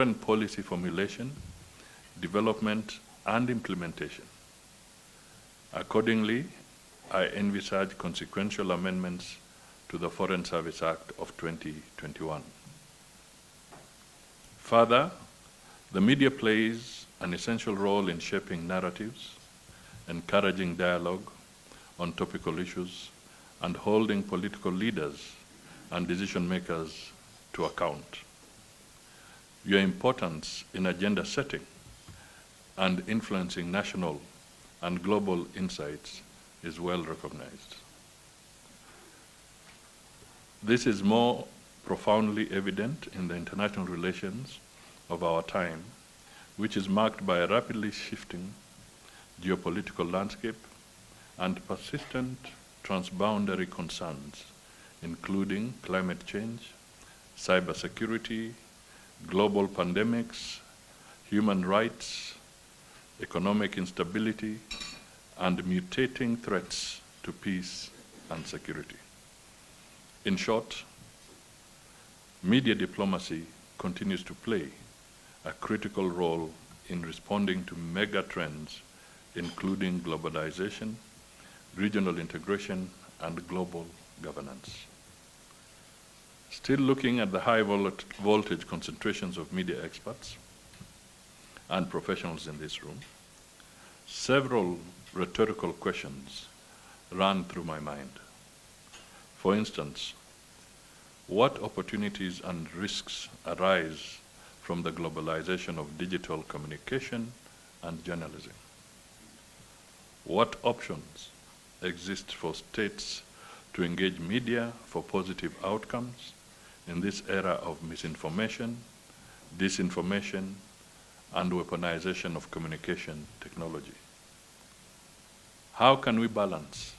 foreign policy formulation, development, and implementation. Accordingly, I envisage consequential amendments to the Foreign Service Act of 2021. Further, the media plays an essential role in shaping narratives, encouraging dialogue on topical issues, and holding political leaders and decision makers to account. Your importance in agenda setting and influencing national and global insights is well recognized. This is more profoundly evident in the international relations of our time, which is marked by a rapidly shifting geopolitical landscape and persistent transboundary concerns, including climate change, cybersecurity, global pandemics, human rights, economic instability, and mutating threats to peace and security. In short, media diplomacy continues to play a critical role in responding to mega trends, including globalization, regional integration, and global governance. Still looking at the high voltage concentrations of media experts and professionals in this room, several rhetorical questions ran through my mind. For instance, what opportunities and risks arise from the globalization of digital communication and journalism? What options exist for states to engage media for positive outcomes in this era of misinformation, disinformation, and weaponization of communication technology? How can we balance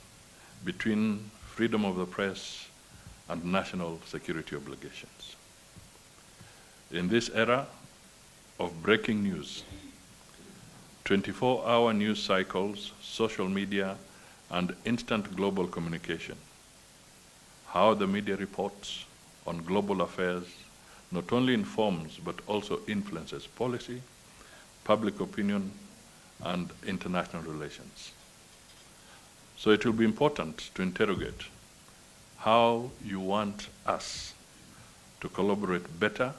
between freedom of the press and national security obligations? In this era of breaking news, 24-hour news cycles, social media, and instant global communication, how the media reports on global affairs not only informs but also influences policy, public opinion, and international relations. So it will be important to interrogate how you want us to collaborate better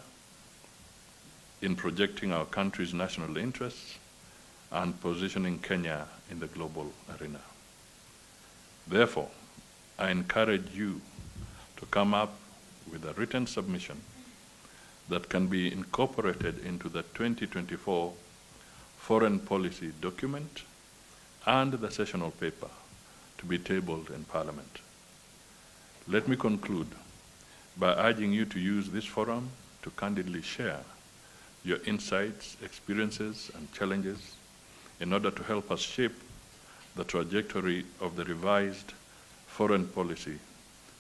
in projecting our country's national interests and positioning Kenya in the global arena. Therefore, I encourage you to come up with a written submission that can be incorporated into the 2024 foreign policy document and the sessional paper to be tabled in Parliament. Let me conclude by urging you to use this forum to candidly share your insights, experiences, and challenges in order to help us shape the trajectory of the revised foreign policy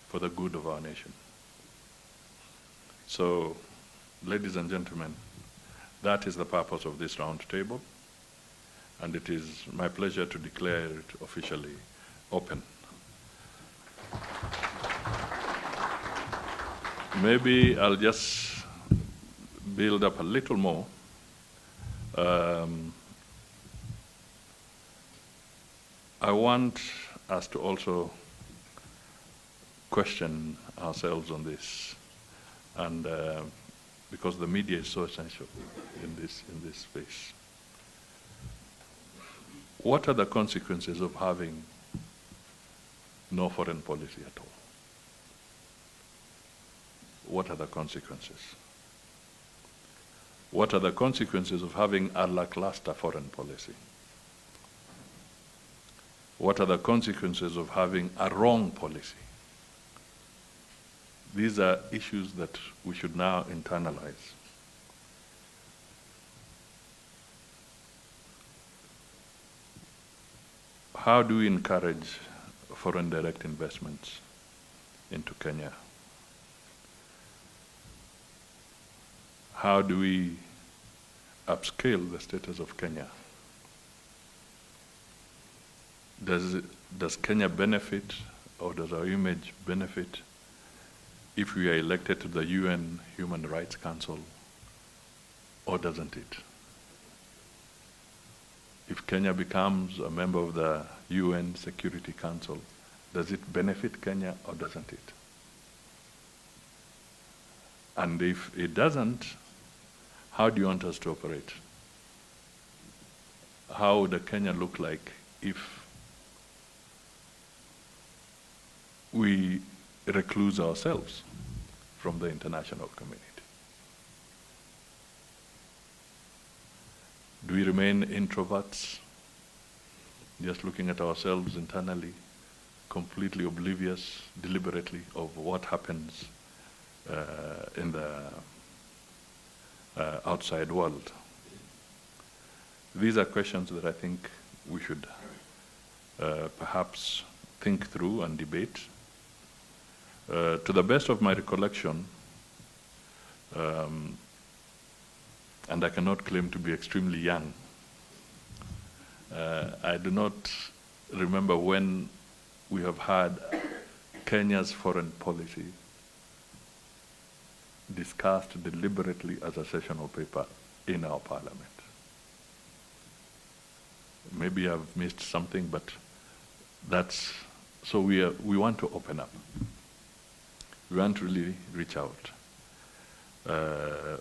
for the good of our nation. So, ladies and gentlemen, that is the purpose of this roundtable, and it is my pleasure to declare it officially open. Maybe I'll just build up a little more. I want us to also question ourselves on this, and because the media is so essential in this space. What are the consequences of having no foreign policy at all? What are the consequences? What are the consequences of having a lackluster foreign policy? What are the consequences of having a wrong policy? These are issues that we should now internalize. How do we encourage foreign direct investments into Kenya? How do we upscale the status of Kenya? Does Kenya benefit, or does our image benefit, if we are elected to the UN Human Rights Council or doesn't it? If Kenya becomes a member of the UN Security Council, does it benefit Kenya or doesn't it? And if it doesn't, how do you want us to operate? How would Kenya look like if we recluse ourselves from the international community? Do we remain introverts, just looking at ourselves internally, completely oblivious, deliberately, of what happens in the outside world? These are questions that I think we should perhaps think through and debate. To the best of my recollection, and I cannot claim to be extremely young, I do not remember when we have had Kenya's foreign policy discussed deliberately as a sessional paper in our parliament. Maybe I've missed something, but that's, so we want to open up. We want to really reach out.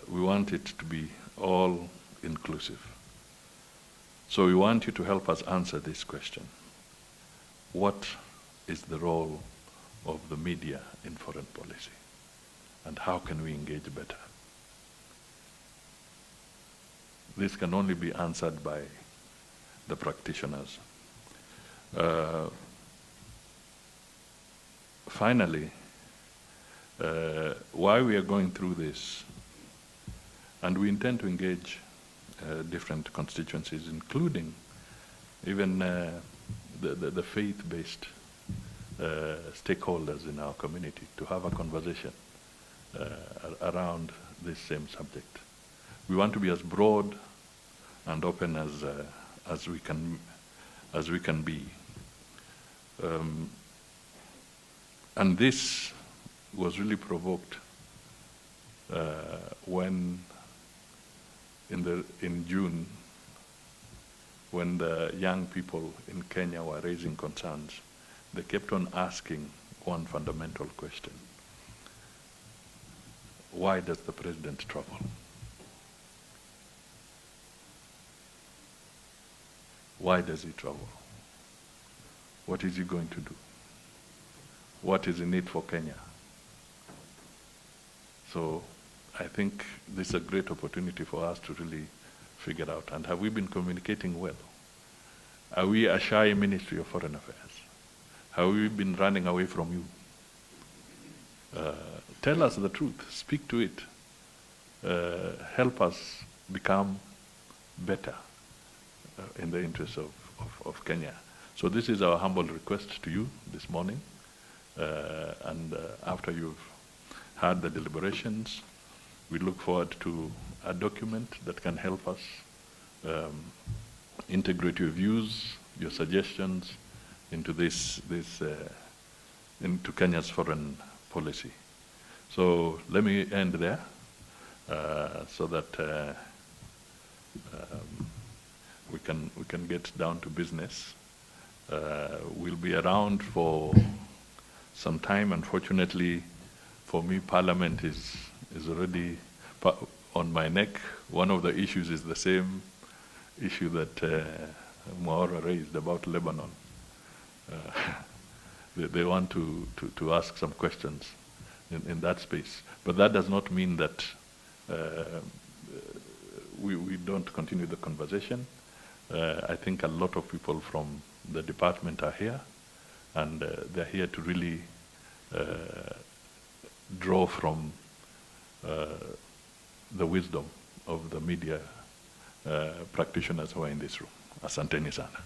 We want it to be all inclusive. So we want you to help us answer this question. What is the role of the media in foreign policy? And how can we engage better? This can only be answered by the practitioners. Finally, why we are going through this, and we intend to engage different constituencies, including even the faith-based stakeholders in our community, to have a conversation around this same subject. We want to be as broad and open as we can be, and this was really provoked when in June, when the young people in Kenya were raising concerns. They kept on asking one fundamental question: why does the president travel? Why does he travel? What is he going to do? What is in it for Kenya? So I think this is a great opportunity for us to really figure out. And have we been communicating well? Are we a shy Ministry of Foreign Affairs? Have we been running away from you? Tell us the truth. Speak to it. Help us become better in the interest of Kenya. So this is our humble request to you this morning. And after you've had the deliberations, we look forward to a document that can help us integrate your views, your suggestions into into Kenya's foreign policy. So let me end there, so that we can get down to business. We'll be around for some time. Unfortunately, for me, Parliament is already on my neck. One of the issues is the same issue that Maura raised about Lebanon. They want to ask some questions in that space. But that does not mean that we don't continue the conversation. I think a lot of people from the department are here, and they're here to really draw from the wisdom of the media practitioners who are in this room. Asanteni sana.